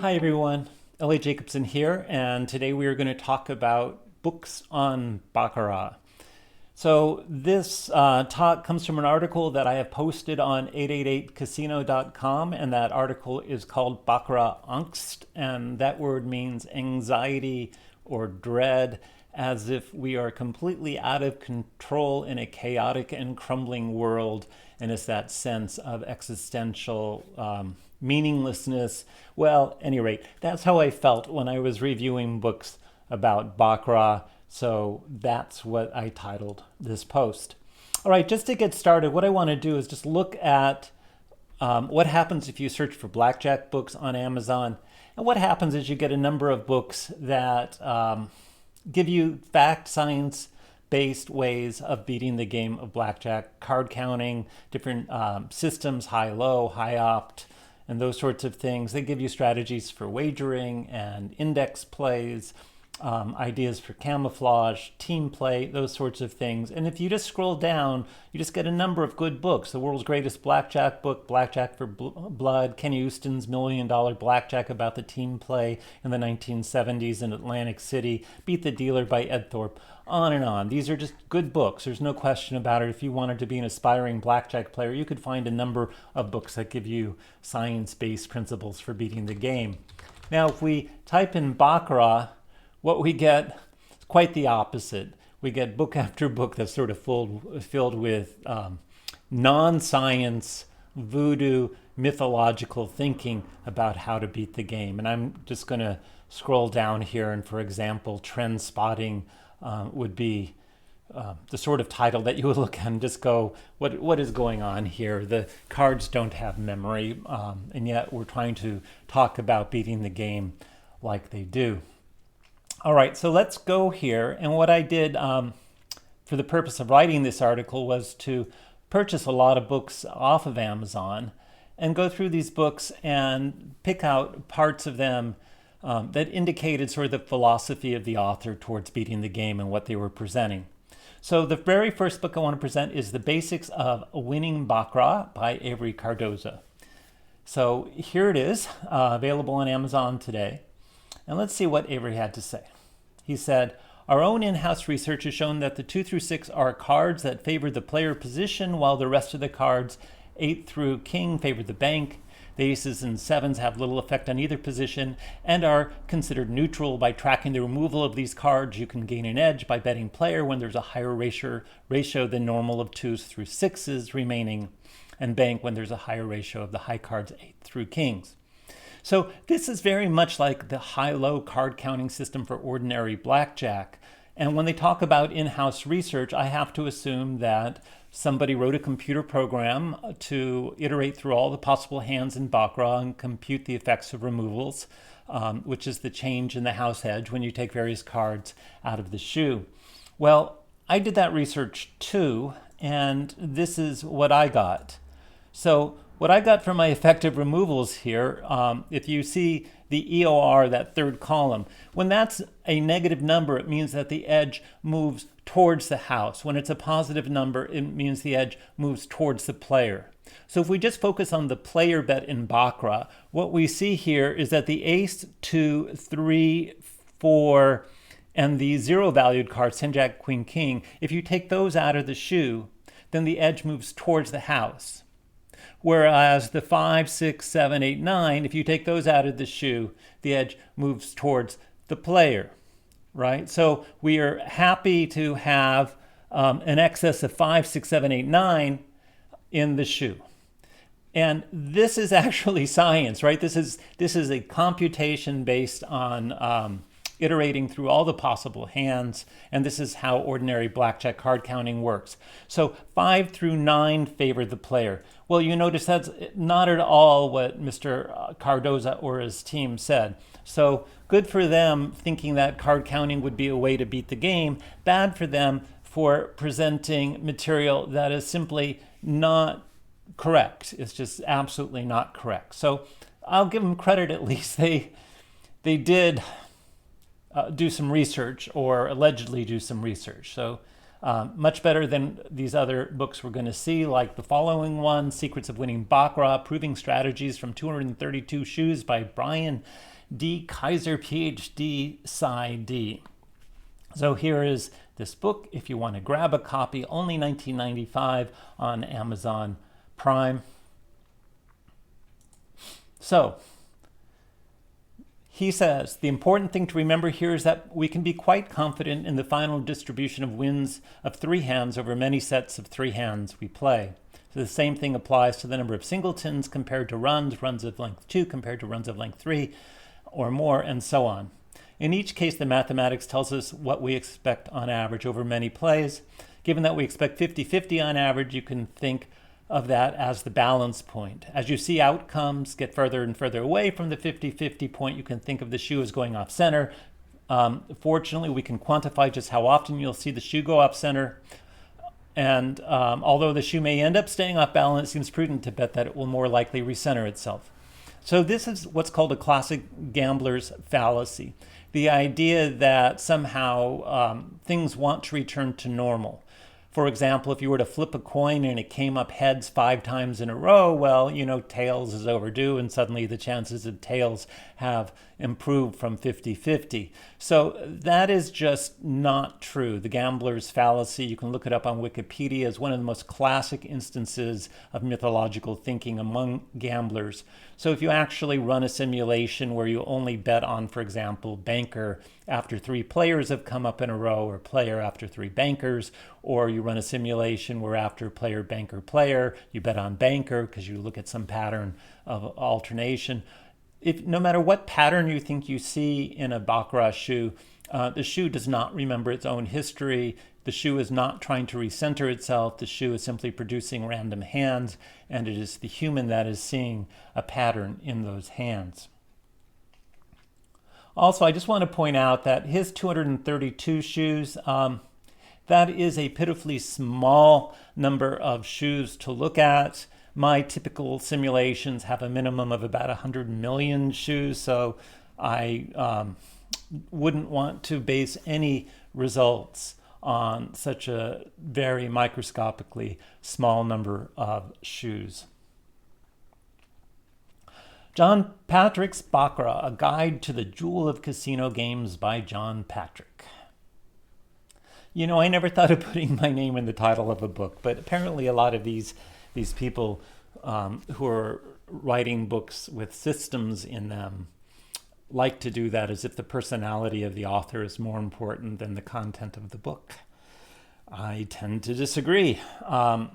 Hi everyone, L.A. Jacobson here, and today we are going to talk about books on Baccarat. So this talk comes from an article that I have posted on 888casino.com, and that article is called Baccarat Angst, and that word means anxiety or dread, as if we are completely out of control in a chaotic and crumbling world, and it's that sense of existential meaninglessness. Well, at any rate, that's how I felt when I was reviewing books about Baccarat, so that's what I titled this post. All right, just to get started, what I want to do is just look at what happens if you search for blackjack books on Amazon, and what happens is you get a number of books that give you fact, science-based ways of beating the game of blackjack, card counting, different systems, high-low, high-opt, and those sorts of things. They give you strategies for wagering and index plays, ideas for camouflage, team play, those sorts of things. And if you just scroll down, you just get a number of good books. The World's Greatest Blackjack Book, Blackjack for Blood, Kenny Houston's $1 Million Blackjack about the team play in the 1970s in Atlantic City, Beat the Dealer by Ed Thorpe, on and on. These are just good books. There's no question about it. If you wanted to be an aspiring blackjack player, you could find a number of books that give you science-based principles for beating the game. Now, if we type in Baccarat, what we get is quite the opposite. We get book after book that's sort of filled with non-science, voodoo, mythological thinking about how to beat the game. And I'm just going to scroll down here, and for example, Trend Spotting would be the sort of title that you would look at and just go, what is going on here? The cards don't have memory, and yet we're trying to talk about beating the game like they do. All right, so let's go here. And what I did for the purpose of writing this article was to purchase a lot of books off of Amazon and go through these books and pick out parts of them that indicated sort of the philosophy of the author towards beating the game and what they were presenting. So the very first book I want to present is The Basics of Winning Baccarat by Avery Cardoza. So here it is, available on Amazon today. And let's see what Avery had to say. He said, "Our own in-house research has shown that the 2 through 6 are cards that favor the player position, while the rest of the cards, 8 through king, favor the bank. The aces and sevens have little effect on either position and are considered neutral. By tracking the removal of these cards, you can gain an edge by betting player when there's a higher ratio than normal of 2s through 6s remaining, and bank when there's a higher ratio of the high cards, 8 through kings." So this is very much like the high-low card counting system for ordinary blackjack. And when they talk about in-house research, I have to assume that somebody wrote a computer program to iterate through all the possible hands in Baccarat and compute the effects of removals, which is the change in the house edge when you take various cards out of the shoe. Well, I did that research too, and this is what I got. So what I got from my effective removals here, if you see the EOR, that third column, when that's a negative number, it means that the edge moves towards the house. When it's a positive number, it means the edge moves towards the player. So if we just focus on the player bet in Baccarat, what we see here is that the ace, 2, 3, 4, and the zero-valued cards, 10, Jack, Queen, King, if you take those out of the shoe, then the edge moves towards the house. Whereas the 5, 6, 7, 8, 9, if you take those out of the shoe, the edge moves towards the player, right? So we are happy to have an excess of 5, 6, 7, 8, 9 in the shoe. And this is actually science, right? This is a computation based on iterating through all the possible hands, and this is how ordinary blackjack card counting works. So 5 through 9 favor the player. Well, you notice that's not at all what Mr. Cardoza or his team said. So good for them thinking that card counting would be a way to beat the game. Bad for them for presenting material that is simply not correct. It's just absolutely not correct. So I'll give them credit, at least they did do some research, or allegedly do some research. So much better than these other books we're going to see, like the following one, Secrets of Winning Baccarat, Proving Strategies from 232 Shoes by Brian D. Kayser, Ph.D., Psi.D. So here is this book. If you want to grab a copy, only $19.95 on Amazon Prime. So he says, the important thing to remember here is that we can be quite confident in the final distribution of wins of 3 hands over many sets of 3 hands we play. So the same thing applies to the number of singletons compared to runs, runs of length 2 compared to runs of length 3 or more, and so on. In each case, the mathematics tells us what we expect on average over many plays. Given that we expect 50-50 on average, you can think of that as the balance point. As you see outcomes get further and further away from the 50-50 point, you can think of the shoe as going off center. Fortunately, we can quantify just how often you'll see the shoe go off center. And although the shoe may end up staying off balance, it seems prudent to bet that it will more likely recenter itself. So this is what's called a classic gambler's fallacy. The idea that somehow things want to return to normal. For example, if you were to flip a coin and it came up heads 5 times in a row, well, tails is overdue, and suddenly the chances of tails have improved from 50-50. So that is just not true. The gambler's fallacy, you can look it up on Wikipedia, is one of the most classic instances of mythological thinking among gamblers. So if you actually run a simulation where you only bet on, for example, banker after 3 players have come up in a row, or player after 3 bankers, or you run a simulation where after player, banker, player, you bet on banker because you look at some pattern of alternation. No matter what pattern you think you see in a Baccarat shoe, the shoe does not remember its own history. The shoe is not trying to recenter itself. The shoe is simply producing random hands, and it is the human that is seeing a pattern in those hands. Also, I just want to point out that his 232 shoes, that is a pitifully small number of shoes to look at. My typical simulations have a minimum of about 100 million shoes, so I wouldn't want to base any results on such a very microscopically small number of shoes. John Patrick's Baccarat, A Guide to the Jewel of Casino Games by John Patrick. I never thought of putting my name in the title of a book, but apparently a lot of these people who are writing books with systems in them like to do that, as if the personality of the author is more important than the content of the book. I tend to disagree. I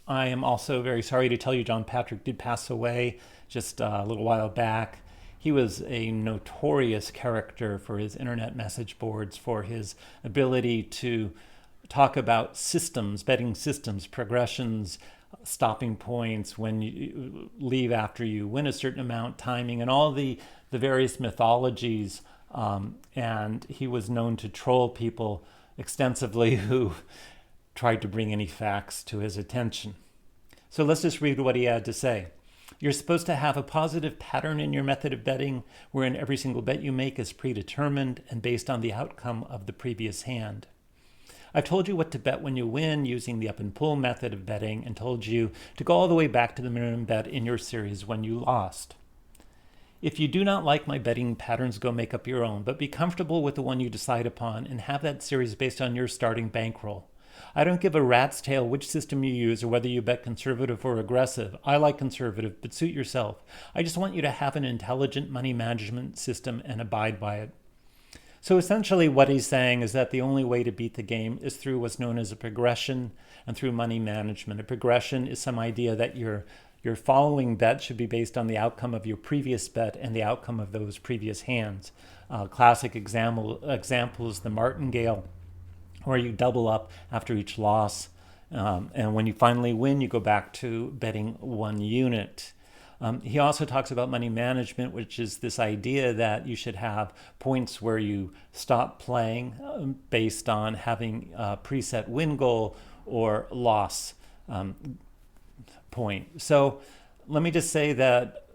am also very sorry to tell you John Patrick did pass away just a little while back. He was a notorious character for his internet message boards, for his ability to talk about systems, betting systems, progressions, stopping points, when you leave after you win a certain amount, timing, and all the various mythologies. And he was known to troll people extensively who tried to bring any facts to his attention. So let's just read what he had to say. You're supposed to have a positive pattern in your method of betting, wherein every single bet you make is predetermined and based on the outcome of the previous hand. I've told you what to bet when you win using the up and pull method of betting, and told you to go all the way back to the minimum bet in your series when you lost. If you do not like my betting patterns, go make up your own, but be comfortable with the one you decide upon and have that series based on your starting bankroll. I don't give a rat's tail which system you use or whether you bet conservative or aggressive. I like conservative, but suit yourself. I just want you to have an intelligent money management system and abide by it. So essentially what he's saying is that the only way to beat the game is through what's known as a progression and through money management. A progression is some idea that your following bet should be based on the outcome of your previous bet and the outcome of those previous hands. Classic example is the martingale, where you double up after each loss. And when you finally win, you go back to betting 1 unit. He also talks about money management, which is this idea that you should have points where you stop playing based on having a preset win goal or loss point. So let me just say that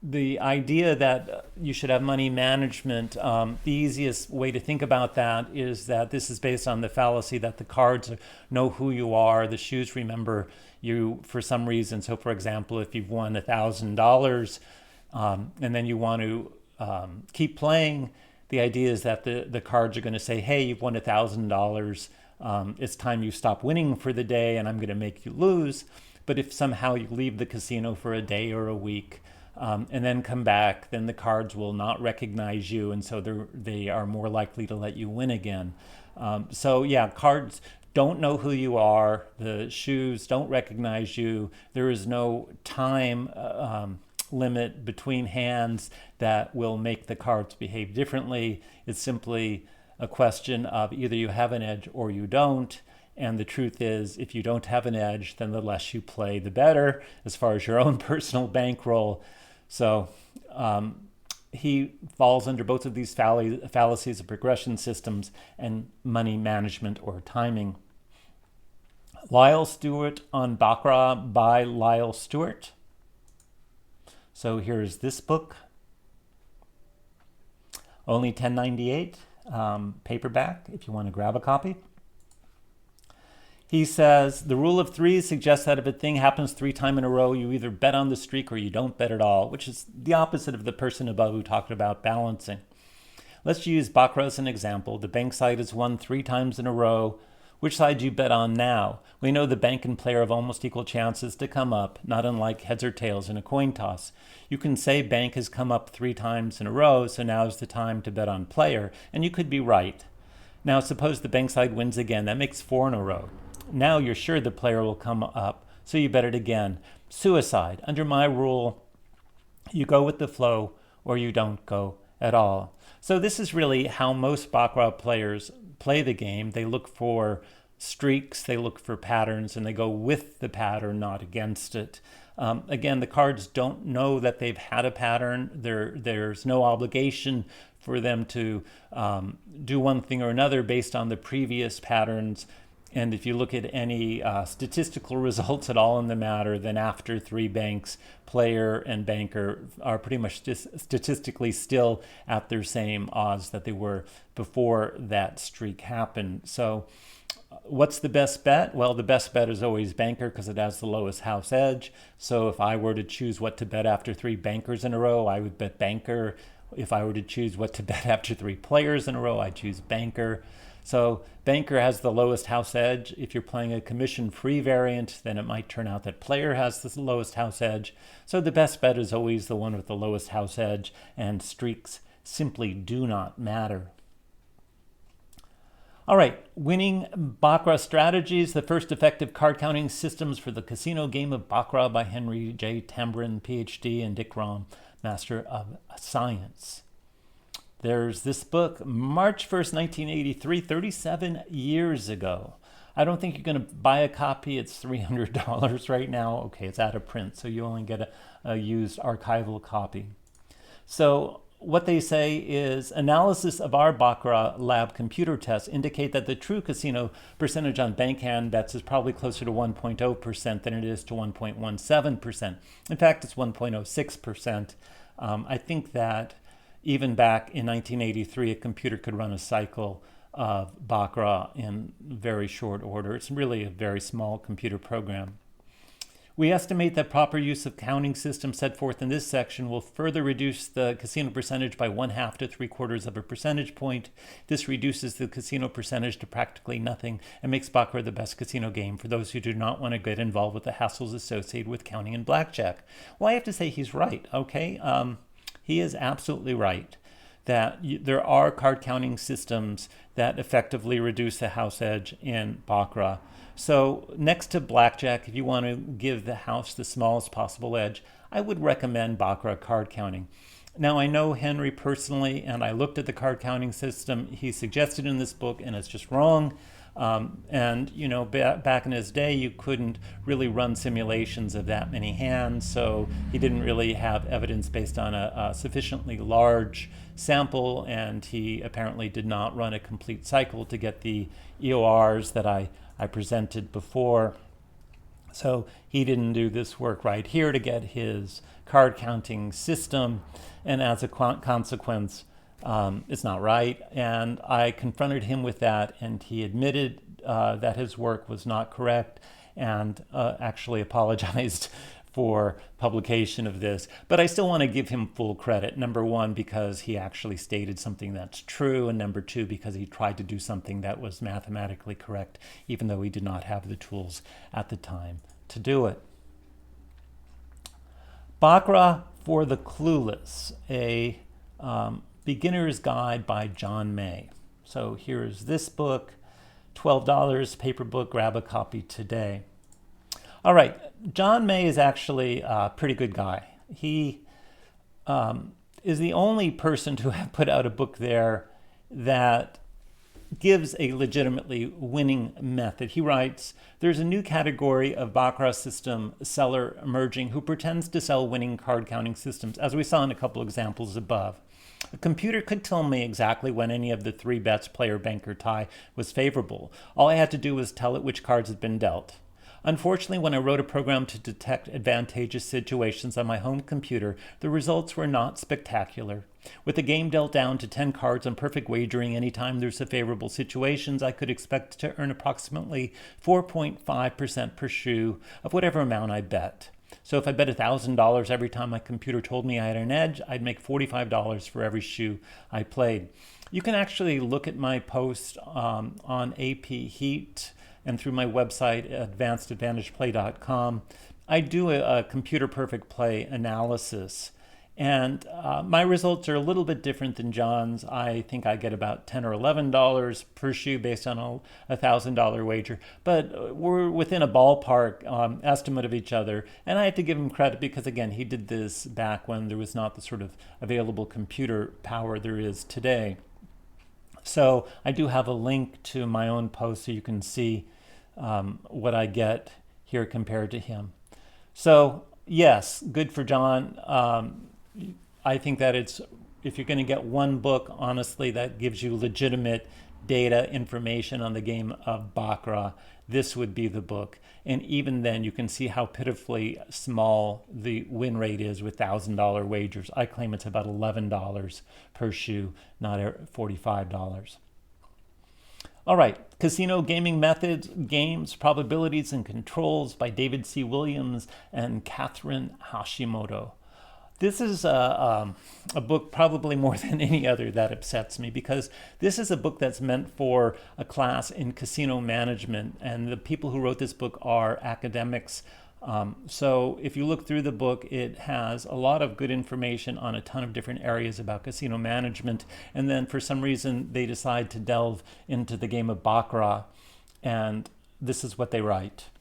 the idea that you should have money management, the easiest way to think about that is that this is based on the fallacy that the cards know who you are, the shoes remember you for some reason. So for example, if you've won $1,000 and then you want to keep playing, the idea is that the cards are going to say, hey, you've won $1,000. It's time you stop winning for the day, and I'm going to make you lose. But if somehow you leave the casino for a day or a week, and then come back, then the cards will not recognize you, and so they are more likely to let you win again. So yeah, cards don't know who you are. The shoes don't recognize you. There is no time limit between hands that will make the cards behave differently. It's simply a question of either you have an edge or you don't. And the truth is, if you don't have an edge, then the less you play, the better, as far as your own personal bankroll. So he falls under both of these fallacies of progression systems and money management or timing. Lyle Stuart on Baccarat by Lyle Stuart. So here's this book. Only $10.98, paperback, if you want to grab a copy. He says, the rule of three suggests that if a thing happens 3 times in a row, you either bet on the streak or you don't bet at all, which is the opposite of the person above who talked about balancing. Let's use Baccarat as an example. The bank side has won 3 times in a row. Which side do you bet on now? We know the bank and player have almost equal chances to come up, not unlike heads or tails in a coin toss. You can say bank has come up 3 times in a row, so now is the time to bet on player, and you could be right. Now suppose the bank side wins again. That makes 4 in a row. Now you're sure the player will come up, so you bet it again. Suicide. Under my rule, you go with the flow or you don't go at all. So this is really how most Baccarat players play the game. They look for streaks, they look for patterns, and they go with the pattern, not against it. Again, the cards don't know that they've had a pattern. There's no obligation for them to do one thing or another based on the previous patterns. And if you look at any statistical results at all in the matter, then after 3 banks, player and banker are pretty much statistically still at their same odds that they were before that streak happened. So what's the best bet? Well, the best bet is always banker because it has the lowest house edge. So if I were to choose what to bet after 3 bankers in a row, I would bet banker. If I were to choose what to bet after 3 players in a row, I'd choose banker. So banker has the lowest house edge. If you're playing a commission-free variant, then it might turn out that player has the lowest house edge. So the best bet is always the one with the lowest house edge, and streaks simply do not matter. All right, winning Baccarat strategies, the first effective card counting systems for the casino game of Baccarat by Henry J. Tamburin, Ph.D., and Dick Rahm, Master of Science. There's this book, March 1st, 1983, 37 years ago. I don't think you're going to buy a copy. It's $300 right now. Okay, it's out of print, so you only get a used archival copy. So what they say is, analysis of our Baccarat lab computer tests indicate that the true casino percentage on bank hand bets is probably closer to 1.0% than it is to 1.17%. In fact, it's 1.06%. I think that even back in 1983, a computer could run a cycle of Baccarat in very short order. It's really a very small computer program. We estimate that proper use of counting systems set forth in this section will further reduce the casino percentage by 1/2 to 3/4 of a percentage point. This reduces the casino percentage to practically nothing and makes Baccarat the best casino game for those who do not want to get involved with the hassles associated with counting and blackjack. Well, I have to say he's right, okay? He is absolutely right that there are card counting systems that effectively reduce the house edge in Baccarat. So next to blackjack, if you want to give the house the smallest possible edge, I would recommend Baccarat card counting. Now, I know Henry personally, and I looked at the card counting system he suggested in this book, and it's just wrong. And, you know, back in his day, you couldn't really run simulations of that many hands, so he didn't really have evidence based on a sufficiently large sample, and he apparently did not run a complete cycle to get the EORs that I presented before. So he didn't do this work right here to get his card counting system, and as a consequence, it's not right. And I confronted him with that, and he admitted that his work was not correct and actually apologized for publication of this, but I still want to give him full credit. Number one, because he actually stated something that's true, and number two, because he tried to do something that was mathematically correct, even though he did not have the tools at the time to do it. Baccarat for the Clueless, a beginner's guide by John May. So here's this book, $12, paper book, grab a copy today. All right, John May is actually a pretty good guy. He is the only person to have put out a book there that gives a legitimately winning method. He writes, there's a new category of Baccarat system seller emerging who pretends to sell winning card counting systems, as we saw in a couple examples above. A computer could tell me exactly when any of the three bets, player, banker, tie, was favorable. All I had to do was tell it which cards had been dealt. Unfortunately, when I wrote a program to detect advantageous situations on my home computer, the results were not spectacular. With the game dealt down to 10 cards on perfect wagering anytime there's a favorable situations, I could expect to earn approximately 4.5% per shoe of whatever amount I bet. So if I bet $1,000 every time my computer told me I had an edge, I'd make $45 for every shoe I played. You can actually look at my post on AP Heat and through my website, advancedadvantageplay.com. I do a computer perfect play analysis. And my results are a little bit different than John's. I think I get about $10 or $11 per shoe based on a $1,000 wager. But we're within a ballpark estimate of each other. And I have to give him credit because, again, he did this back when there was not the sort of available computer power there is today. So I do have a link to my own post so you can see what I get here compared to him. So yes, good for John. I think that if you're going to get one book, honestly, that gives you legitimate data information on the game of Baccarat, this would be the book. And even then, you can see how pitifully small the win rate is with $1,000 wagers. I claim it's about $11 per shoe, not $45. All right, Casino Gaming Methods, Games, Probabilities, and Controls by David C. Williams and Kathryn Hashimoto. This is a book probably more than any other that upsets me because this is a book that's meant for a class in casino management, and the people who wrote this book are academics. So if you look through the book, it has a lot of good information on a ton of different areas about casino management, and then for some reason they decide to delve into the game of Baccarat, and this is what they write.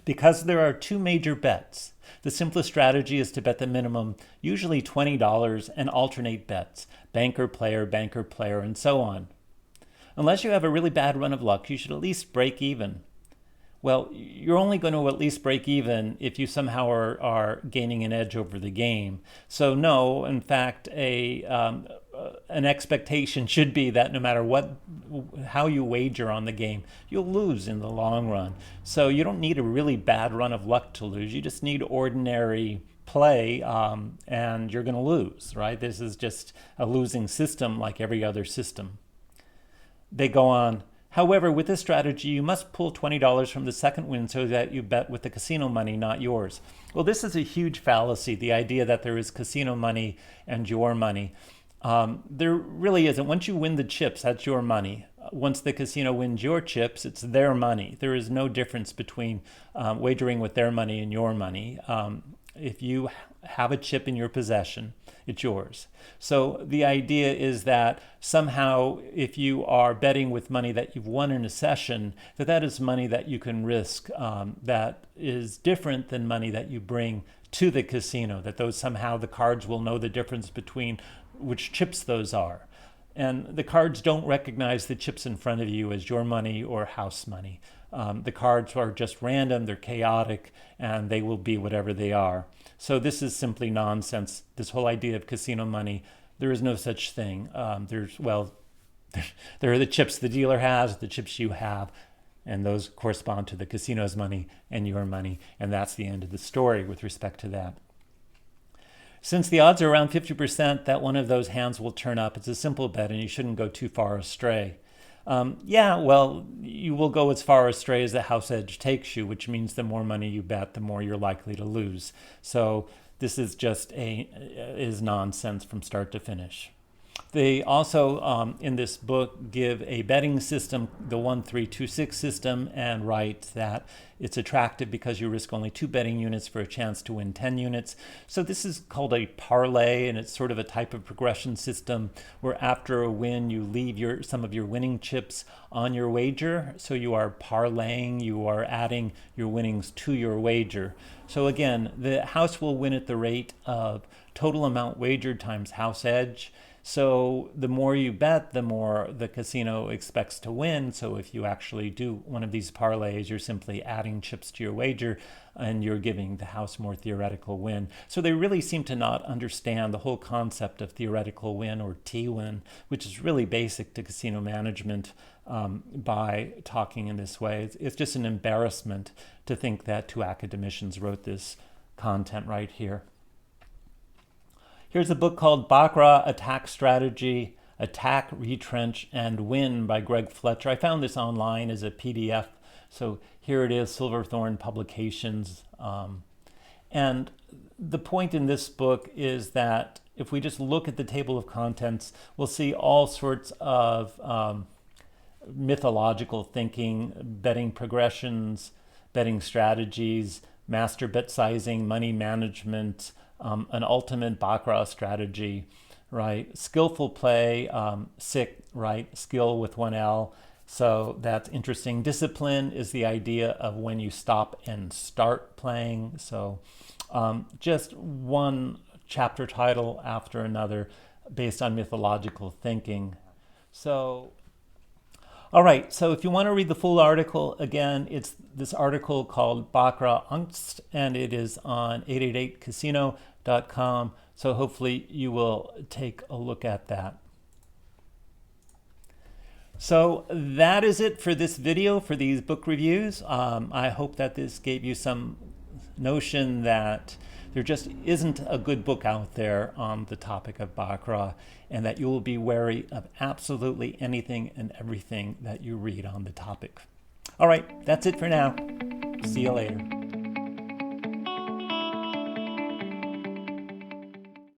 Because there are two major bets, the simplest strategy is to bet the minimum, usually $20, and alternate bets, banker, player, and so on. Unless you have a really bad run of luck, you should at least break even. Well, you're only going to at least break even if you somehow are gaining an edge over the game. So no, in fact, an expectation should be that no matter how you wager on the game, you'll lose in the long run. So you don't need a really bad run of luck to lose. You just need ordinary play, and you're going to lose, right? This is just a losing system like every other system. They go on. However, with this strategy, you must pull $20 from the second win so that you bet with the casino money, not yours. Well, this is a huge fallacy, the idea that there is casino money and your money. There really isn't. Once you win the chips, that's your money. Once the casino wins your chips, it's their money. There is no difference between wagering with their money and your money. If you have a chip in your possession, it's yours. So the idea is that somehow if you are betting with money that you've won in a session, that is money that you can risk, that is different than money that you bring to the casino, that those somehow the cards will know the difference between which chips those are. And the cards don't recognize the chips in front of you as your money or house money. The cards are just random, they're chaotic, and they will be whatever they are. So this is simply nonsense. This whole idea of casino money, there is no such thing. There are the chips the dealer has, the chips you have, and those correspond to the casino's money and your money, and that's the end of the story with respect to that. Since the odds are around 50% that one of those hands will turn up, it's a simple bet and you shouldn't go too far astray. Yeah, well, you will go as far astray as the house edge takes you, which means the more money you bet, the more you're likely to lose. So this is just is nonsense from start to finish. They also, in this book, give a betting system, the 1-3-2-6 system, and write that it's attractive because you risk only 2 betting units for a chance to win 10 units. So this is called a parlay, and it's sort of a type of progression system where after a win, you leave some of your winning chips on your wager. So you are parlaying, you are adding your winnings to your wager. So again, the house will win at the rate of total amount wagered times house edge. So the more you bet, the more the casino expects to win. So if you actually do one of these parlays, you're simply adding chips to your wager and you're giving the house more theoretical win. So they really seem to not understand the whole concept of theoretical win or T-win, which is really basic to casino management by talking in this way. It's just an embarrassment to think that 2 academicians wrote this content right here. Here's a book called Baccarat Attack Strategy, Attack, Retrench, and Win by Greg Fletcher. I found this online as a PDF. So here it is, Silverthorne Publications. And the point in this book is that if we just look at the table of contents, we'll see all sorts of mythological thinking, betting progressions, betting strategies, master bet sizing, money management, an ultimate Baccarat strategy, right? Skillful play, sick, right? Skill with 1 L. So that's interesting. Discipline is the idea of when you stop and start playing. So just one chapter title after another based on mythological thinking. So all right, so if you want to read the full article, again, it's this article called Baccarat Angst, and it is on 888casino.com. So hopefully you will take a look at that. So that is it for this video, for these book reviews. I hope that this gave you some notion that there just isn't a good book out there on the topic of Baccarat, and that you will be wary of absolutely anything and everything that you read on the topic. All right, that's it for now. See you later.